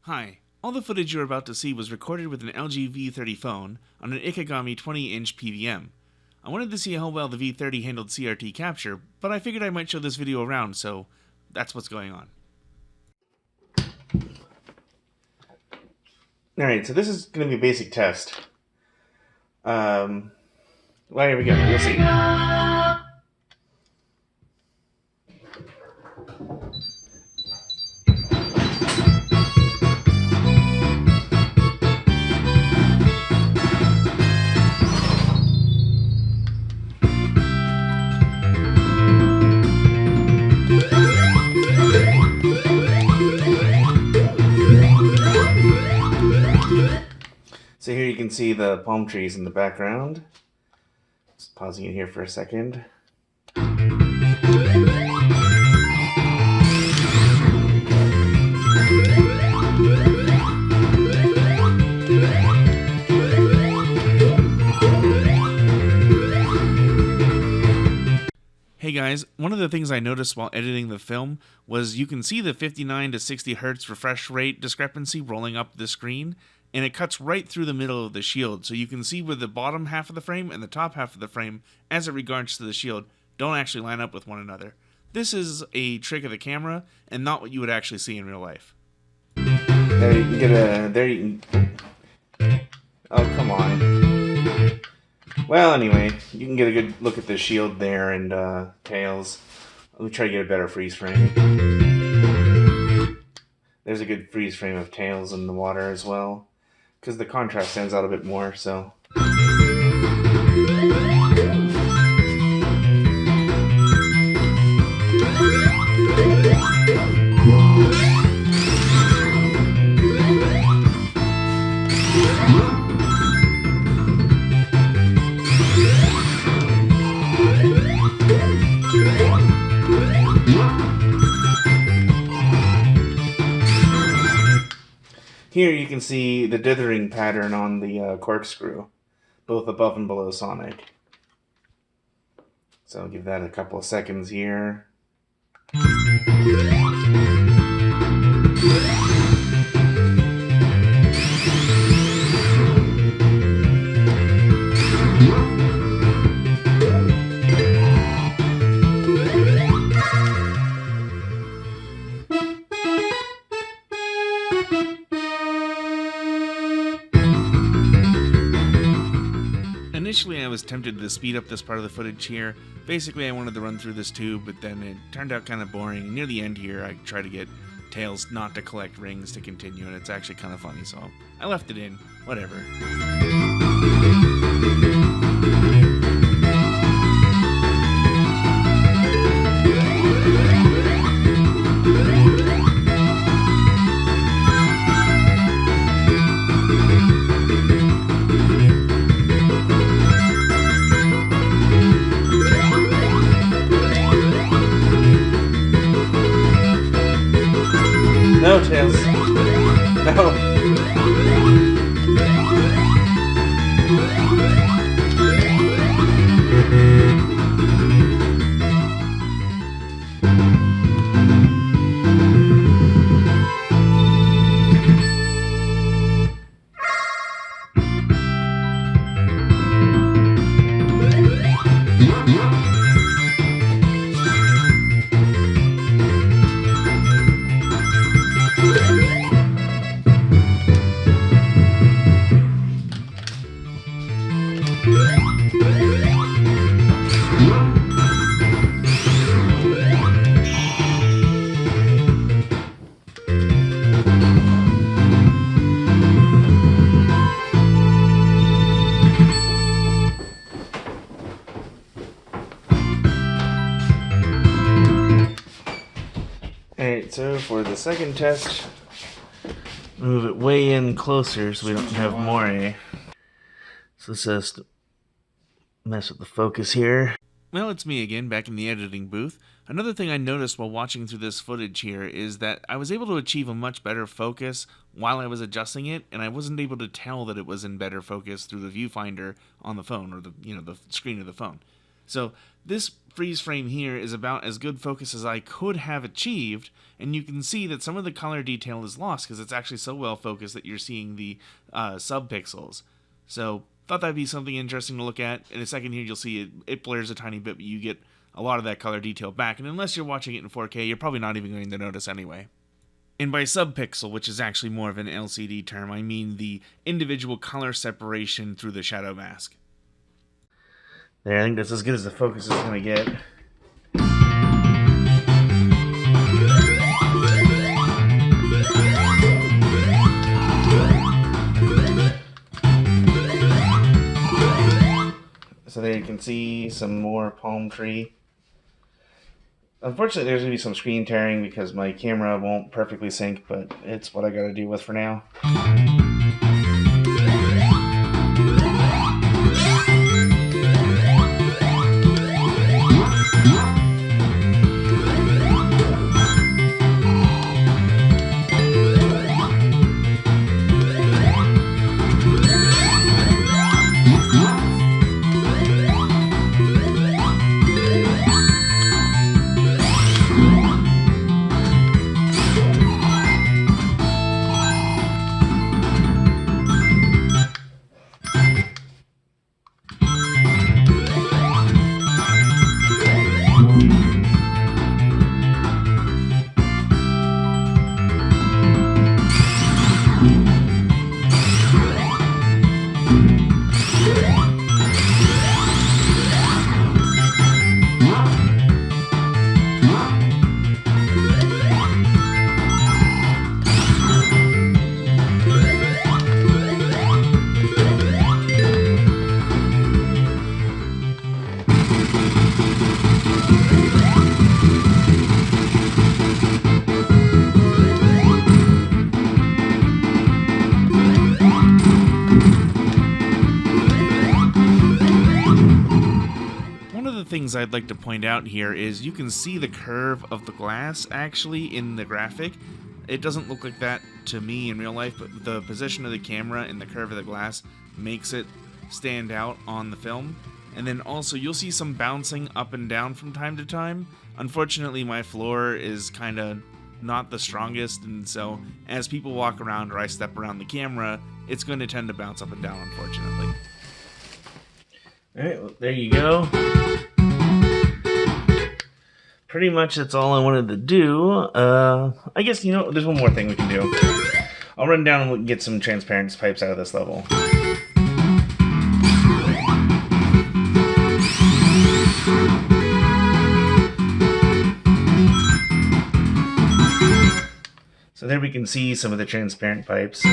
Hi, all the footage you're about to see was recorded with an LG V30 phone on an Ikegami 20-inch PVM. I wanted to see how well the V30 handled CRT capture, but I figured I might show this video around, so that's what's going on. Alright, so this is going to be a basic test. Well, here we go. You'll see. So here you can see the palm trees in the background. Just pausing it here for a second. Hey guys, one of the things I noticed while editing the film was you can see the 59 to 60 Hz refresh rate discrepancy rolling up the screen, and it cuts right through the middle of the shield, so you can see where the bottom half of the frame and the top half of the frame, as it regards to the shield, don't actually line up with one another. This is a trick of the camera, and not what you would actually see in real life. There you can get a... There you can... Oh, come on. Well, anyway, you can get a good look at the shield there and tails. Let me try to get a better freeze frame. There's a good freeze frame of tails in the water as well, because the contrast stands out a bit more, so... Here you can see the dithering pattern on the corkscrew, both above and below Sonic. So I'll give that a couple of seconds here. Initially I was tempted to speed up this part of the footage here. Basically I wanted to run through this tube, but then it turned out kind of boring. Near the end here I tried to get Tails not to collect rings to continue, and it's actually kind of funny, so I left it in. Whatever. No, Tails. No. Alright, so for the second test, move it way in closer so we don't have more. So let's just mess with the focus here. Well, it's me again, back in the editing booth. Another thing I noticed while watching through this footage here is that I was able to achieve a much better focus while I was adjusting it, and I wasn't able to tell that it was in better focus through the viewfinder on the phone, or the screen of the phone. So this freeze frame here is about as good focus as I could have achieved, and you can see that some of the color detail is lost because it's actually so well focused that you're seeing the subpixels. So thought that'd be something interesting to look at. In a second here, you'll see it blurs a tiny bit, but you get a lot of that color detail back, and unless you're watching it in 4K, you're probably not even going to notice anyway. And by subpixel, which is actually more of an LCD term, I mean the individual color separation through the shadow mask. There, I think that's as good as the focus is going to get. So there you can see some more palm tree. Unfortunately, there's going to be some screen tearing because my camera won't perfectly sync, but it's what I got to deal with for now. Things I'd like to point out here is you can see the curve of the glass actually in the graphic. It doesn't look like that to me in real life, but the position of the camera and the curve of the glass makes it stand out on the film. And then also you'll see some bouncing up and down from time to time. Unfortunately, my floor is kind of not the strongest, and so as people walk around or I step around the camera, it's going to tend to bounce up and down, unfortunately. Alright, well, there you go. Pretty much that's all I wanted to do. I guess, there's one more thing we can do. I'll run down and get some transparent pipes out of this level. So there we can see some of the transparent pipes.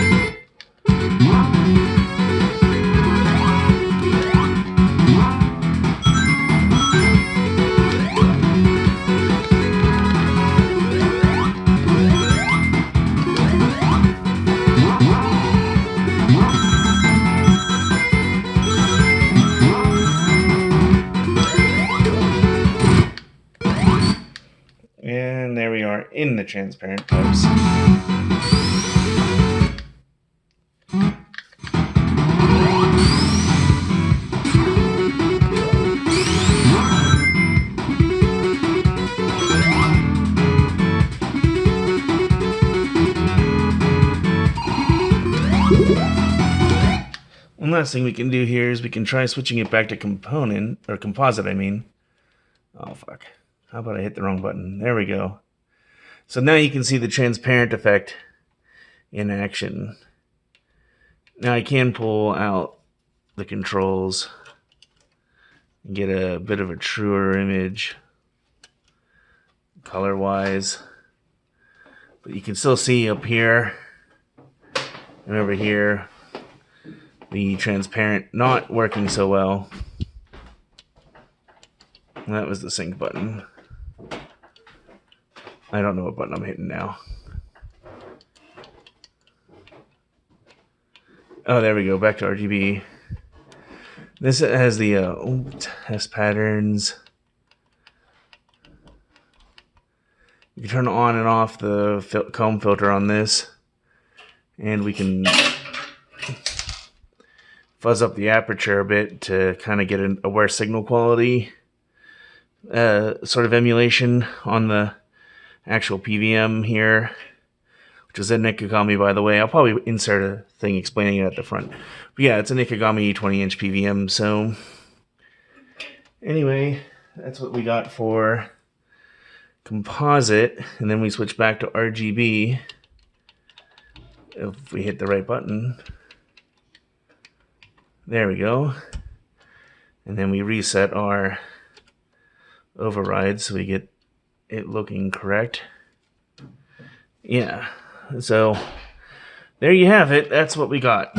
And there we are in the transparent pipes. One last thing we can do here is we can try switching it back to composite, I mean. Oh, fuck. How about I hit the wrong button? There we go. So now you can see the transparent effect in action. Now I can pull out the controls and get a bit of a truer image color-wise. But you can still see up here and over here the transparent not working so well. That was the sync button. I don't know what button I'm hitting now. Oh, there we go. Back to RGB. This has the test patterns. You can turn on and off the comb filter on this. And we can fuzz up the aperture a bit to kind of get a worse signal quality. sort of emulation on the actual PVM here, which is an Ikegami, by the way. I'll probably insert a thing explaining it at the front. But yeah, it's an Ikegami 20-inch PVM. So anyway, that's what we got for composite. And then we switch back to RGB. If we hit the right button. There we go. And then we reset our override so we get it looking correct. Yeah. So there you have it. That's what we got.